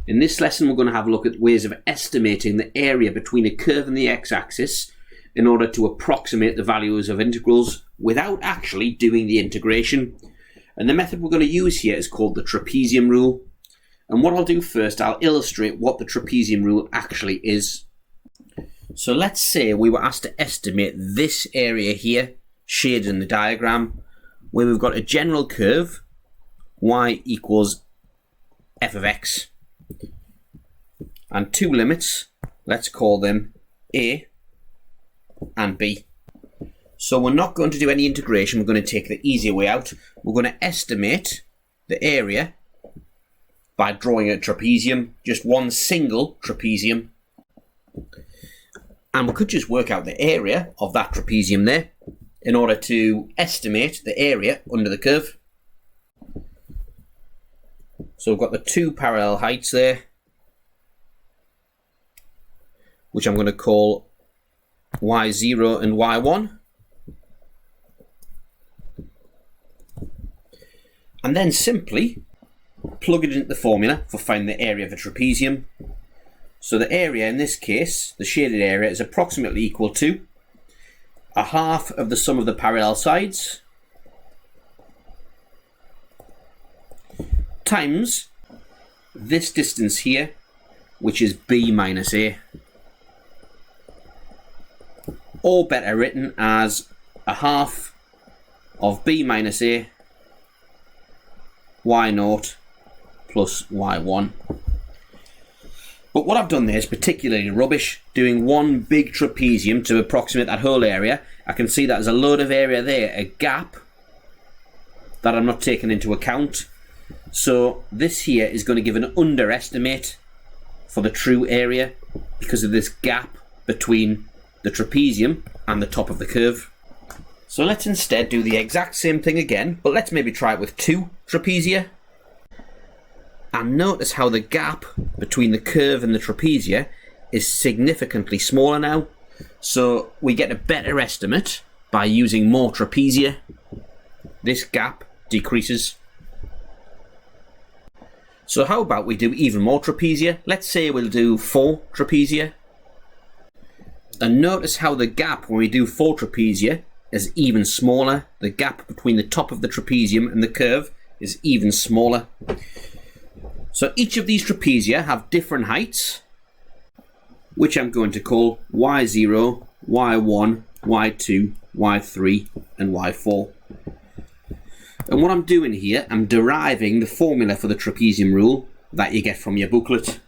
In this lesson, we're going to have a look at ways of estimating the area between a curve and the x-axis in order to approximate the values of integrals without actually doing the integration. And the method we're going to use here is called the Trapezium Rule. And what I'll do first, I'll illustrate what the Trapezium Rule actually is. So let's say we were asked to estimate this area here, shaded in the diagram, where we've got a general curve, y equals f of x, and two limits, let's call them a and b. So we're not going to do any integration, we're going to take the easier way out. We're going to estimate the area by drawing a trapezium, just one single trapezium. And we could just work out the area of that trapezium there in order to estimate the area under the curve. So we've got the two parallel heights there, which I'm going to call y0 and y1. And then simply plug it into the formula for finding the area of a trapezium. So the area in this case, the shaded area, is approximately equal to a half of the sum of the parallel sides times this distance here, which is b minus a, or better written as a half of b minus a y0 plus y1. But what I've done there is particularly rubbish, doing one big trapezium to approximate that whole area. I can see that there's a load of area there, a gap that I'm not taking into account. So this here is going to give an underestimate for the true area because of this gap between the trapezium and the top of the curve. So let's instead do the exact same thing again, but let's maybe try it with two trapezia. And notice how the gap between the curve and the trapezia is significantly smaller now. So we get a better estimate by using more trapezia. This gap decreases. So how about we do even more trapezia? Let's say we'll do 4 trapezia. And notice how the gap when we do 4 trapezia is even smaller. The gap between the top of the trapezium and the curve is even smaller. So each of these trapezia have different heights, which I'm going to call y0, y1, y2, y3, and y4. And what I'm doing here, I'm deriving the formula for the trapezium rule that you get from your booklet.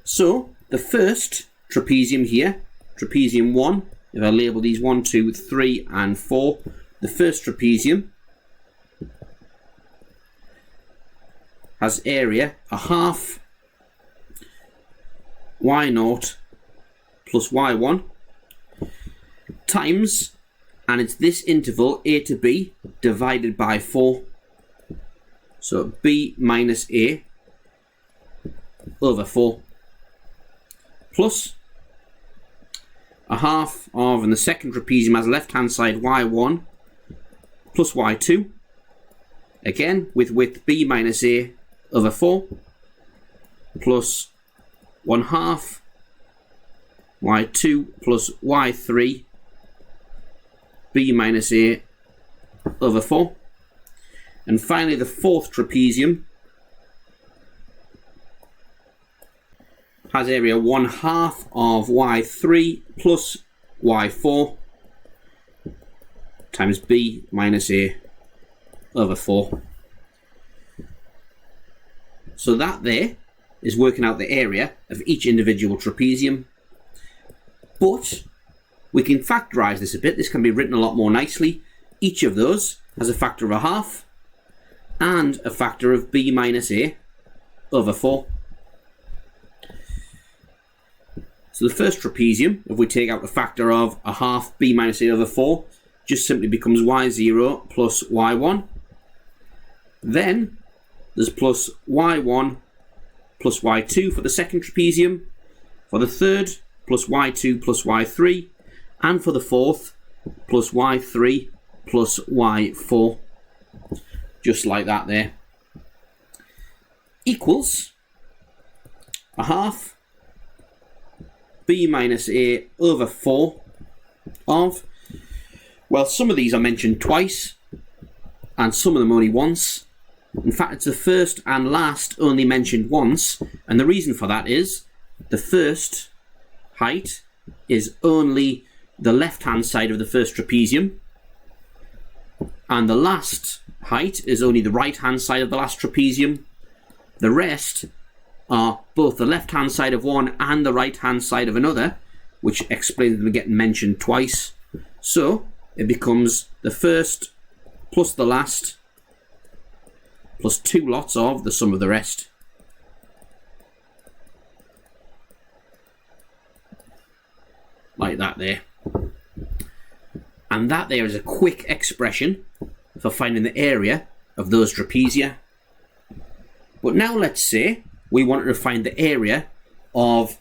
So the first trapezium here, trapezium 1, if I label these 1, 2, 3, and 4, the first trapezium has area a half y0 plus y1 times, and it's this interval a to b divided by 4. So b minus a over 4 plus a half of, and the second trapezium has left hand side y1 plus y2, again with width b minus a over 4 plus 1/2 y2 plus y3 b minus a over 4. And finally the fourth trapezium has area 1/2 of y3 plus y4 times b minus a over 4. So that there is working out the area of each individual trapezium. But we can factorise this a bit. This can be written a lot more nicely. Each of those has a factor of 1/2 and a factor of b minus a over 4. So the first trapezium, if we take out the factor of 1/2 b minus a over 4, just simply becomes y0 plus y1. Then there's plus y1 plus y2 for the second trapezium, for the third plus y2 plus y3, and for the fourth plus y3 plus y4. Just like that there. Equals a half b minus a over 4 of, well, some of these are mentioned twice and some of them only once. In fact, it's the first and last only mentioned once, and the reason for that is the first height is only the left hand side of the first trapezium, and the last height is only the right hand side of the last trapezium. The rest are both the left hand side of one and the right hand side of another, which explains them getting mentioned twice. So it becomes the first plus the last plus 2 lots of the sum of the rest. Like that there. And that there is a quick expression for finding the area of those trapezia. But now let's say we wanted to find the area of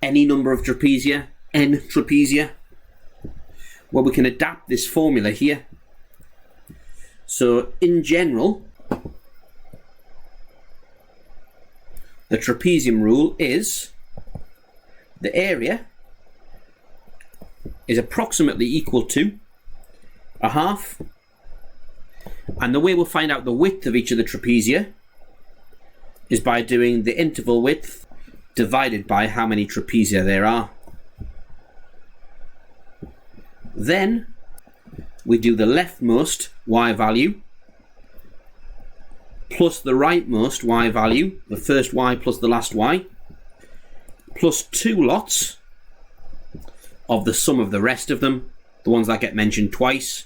any number of trapezia, n trapezia. Well, we can adapt this formula here. So in general, the trapezium rule is the area is approximately equal to a half, and the way we'll find out the width of each of the trapezia is by doing the interval width divided by how many trapezia there are. Then we do the leftmost y value plus the rightmost y value, the first y plus the last y, plus 2 lots of the sum of the rest of them, the ones that get mentioned twice.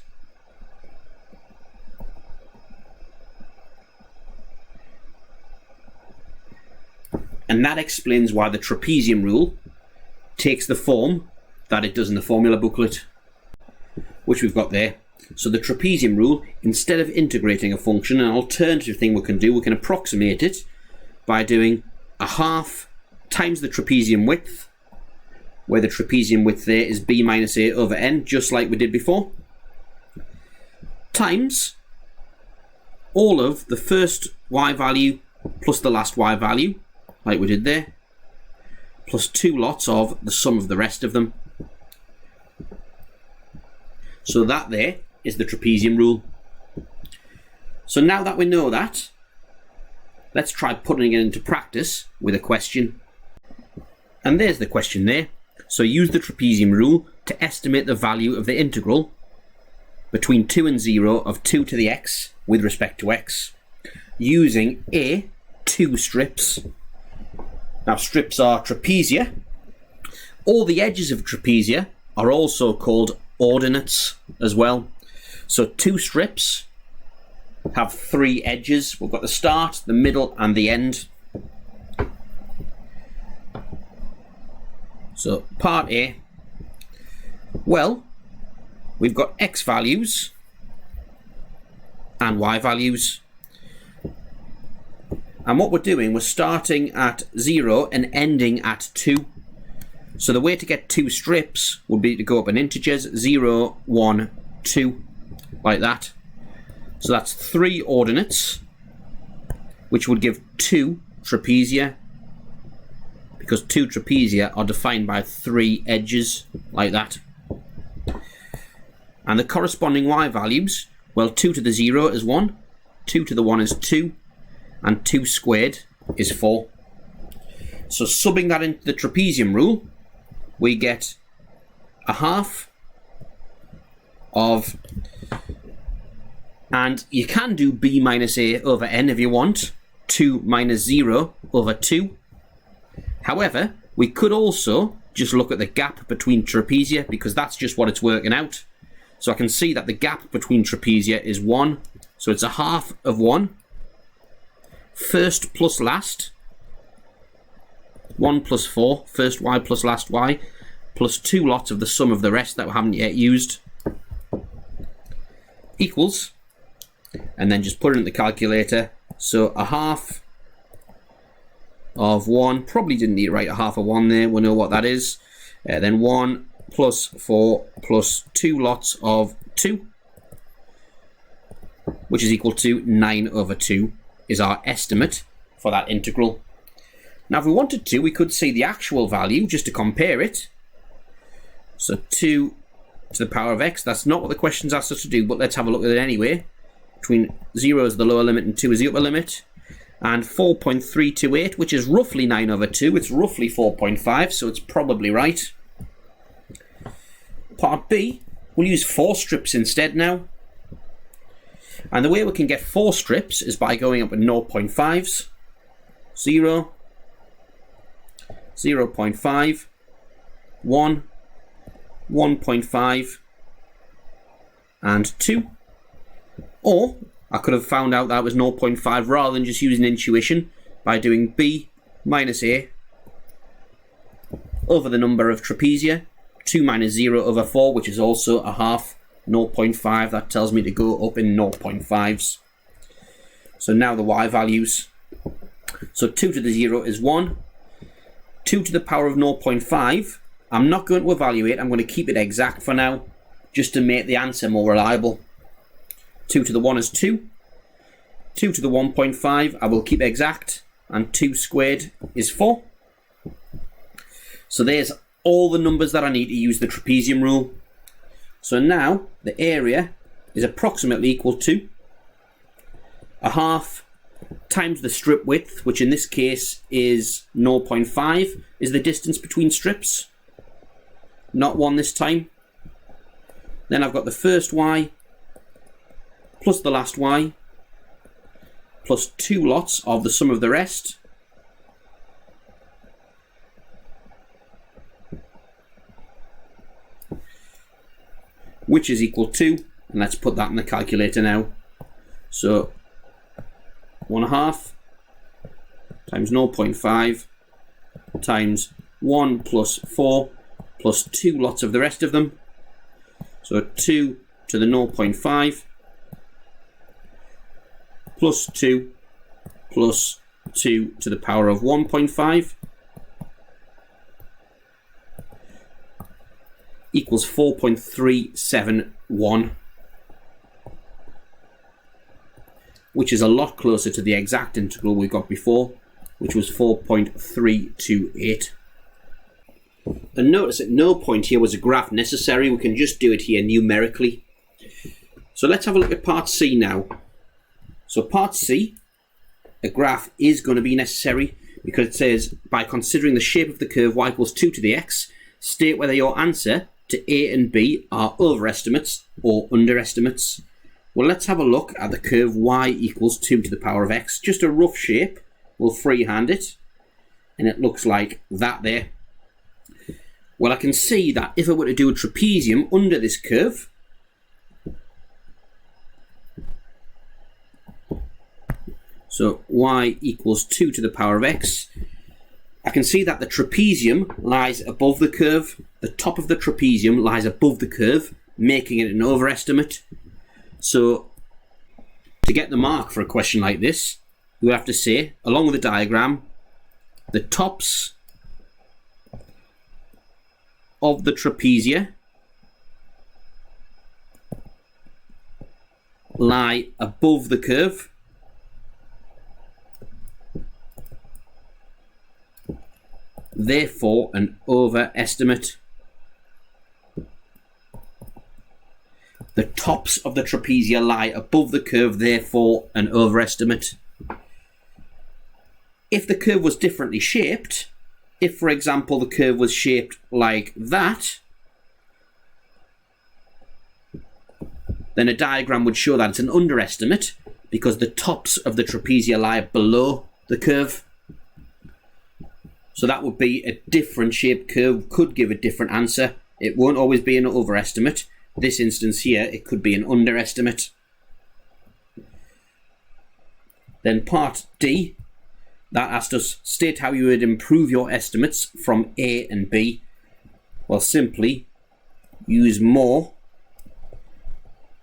And that explains why the trapezium rule takes the form that it does in the formula booklet, which we've got there. So the trapezium rule, instead of integrating a function, an alternative thing we can do, we can approximate it by doing a half times the trapezium width, where the trapezium width there is b minus a over n, just like we did before, times all of the first y value plus the last y value, like we did there, plus 2 lots of the sum of the rest of them. So that there is the trapezium rule. So now that we know that, let's try putting it into practice with a question. And there's the question there. So use the trapezium rule to estimate the value of the integral between 2 and 0 of 2 to the x with respect to x, using A, 2 strips. Now strips are trapezia. All the edges of trapezia are also called ordinates as well. So 2 strips have 3 edges. We've got the start, the middle and the end. So part A, well, we've got x values and y values. And what we're doing, we're starting at 0 and ending at 2. So the way to get 2 strips would be to go up in integers, 0, 1, 2, like that. So that's 3 ordinates, which would give 2 trapezia, because 2 trapezia are defined by 3 edges, like that. And the corresponding y values, well, 2 to the 0 is 1, 2 to the 1 is 2, and 2 squared is 4. So subbing that into the trapezium rule, we get a half of, and you can do b minus a over n if you want, 2 minus 0 over 2. However, we could also just look at the gap between trapezia, because that's just what it's working out. So I can see that the gap between trapezia is 1, so it's a half of 1. First plus last, 1 plus 4, first y plus last y, plus 2 lots of the sum of the rest that we haven't yet used, equals, and then just put it in the calculator. So a half of 1, probably didn't need to write a half of 1 there, we know what that is. Then 1 plus 4 plus 2 lots of 2, which is equal to 9 over 2 is our estimate for that integral. Now if we wanted to, we could see the actual value just to compare it. So 2 to the power of x, that's not what the question's asked us to do, but let's have a look at it anyway. Between 0 is the lower limit and 2 is the upper limit. And 4.328, which is roughly 9 over 2, it's roughly 4.5, so it's probably right. Part B, we'll use 4 strips instead now. And the way we can get 4 strips is by going up with 0.5s. 0, 0.5, 1, 1.5, and 2. Or I could have found out that was 0.5 rather than just using intuition by doing b minus a over the number of trapezia. 2 minus 0 over 4, which is also a half. 0.5, that tells me to go up in 0.5s. So now the y values. So 2 to the 0 is 1. 2 to the power of 0.5, I'm not going to evaluate, I'm going to keep it exact for now, just to make the answer more reliable. 2 to the 1 is 2. 2 to the 1.5 I will keep exact, and 2 squared is 4. So there's all the numbers that I need to use the trapezium rule. So now the area is approximately equal to a half times the strip width, which in this case is 0.5, is the distance between strips. Not 1 this time. Then I've got the first y plus the last y plus 2 lots of the sum of the rest. Which is equal to, and let's put that in the calculator now. So 1/2 times 0.5 times 1 plus 4 plus 2 lots of the rest of them. So 2 to the 0.5 plus 2 plus 2 to the power of 1.5 equals 4.371, which is a lot closer to the exact integral we got before, which was 4.328. And notice at no point here was a graph necessary, we can just do it here numerically. So let's have a look at part C now. So part C, a graph is going to be necessary because it says, by considering the shape of the curve y equals 2 to the x, state whether your answer to A and B are overestimates or underestimates. Well, let's have a look at the curve y equals 2 to the power of x. Just a rough shape. We'll freehand it. And it looks like that there. Well, I can see that if I were to do a trapezium under this curve, so y equals 2 to the power of x, I can see that the trapezium lies above the curve. The top of the trapezium lies above the curve, making it an overestimate. So to get the mark for a question like this, we have to say, along with the diagram, the tops of the trapezia lie above the curve. Therefore, an overestimate. The tops of the trapezia lie above the curve, therefore an overestimate. If the curve was differently shaped, if for example the curve was shaped like that, then a diagram would show that it's an underestimate because the tops of the trapezia lie below the curve. So that would be a different shaped curve, could give a different answer. It won't always be an overestimate. This instance here, it could be an underestimate. Then part D, that asked us, state how you would improve your estimates from A and B. Well, simply use more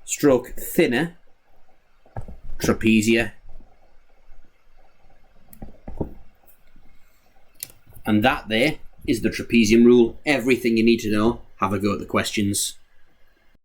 stroke thinner trapezia. And that there is the trapezium rule. Everything you need to know. Have a go at the questions.